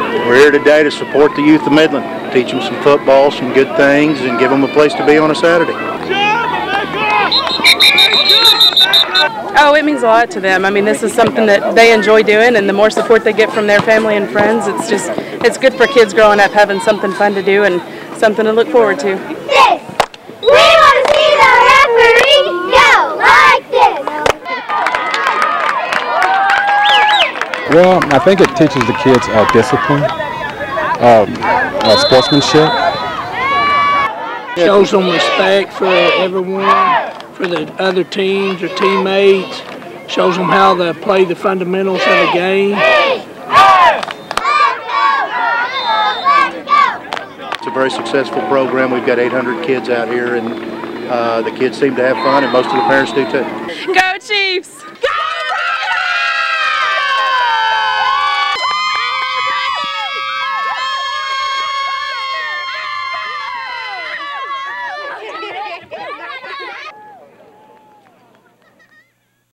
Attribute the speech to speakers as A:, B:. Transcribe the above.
A: We're here today to support the youth of Midland, teach them some football, some good things, and give them a place to be on a Saturday.
B: Oh, it means a lot to them. I mean, this is something that they enjoy doing, and the more support they get from their family and friends, it's good for kids growing up having something fun to do and something to look forward to.
C: This. We want to see the referee go like this.
D: Well, I think it teaches the kids discipline, sportsmanship.
E: Shows them respect for everyone, for the other teams or teammates. Shows them how to play the fundamentals of the game.
A: It's a very successful program. We've got 800 kids out here, and the kids seem to have fun, and most of the parents do too.
B: Go Chiefs!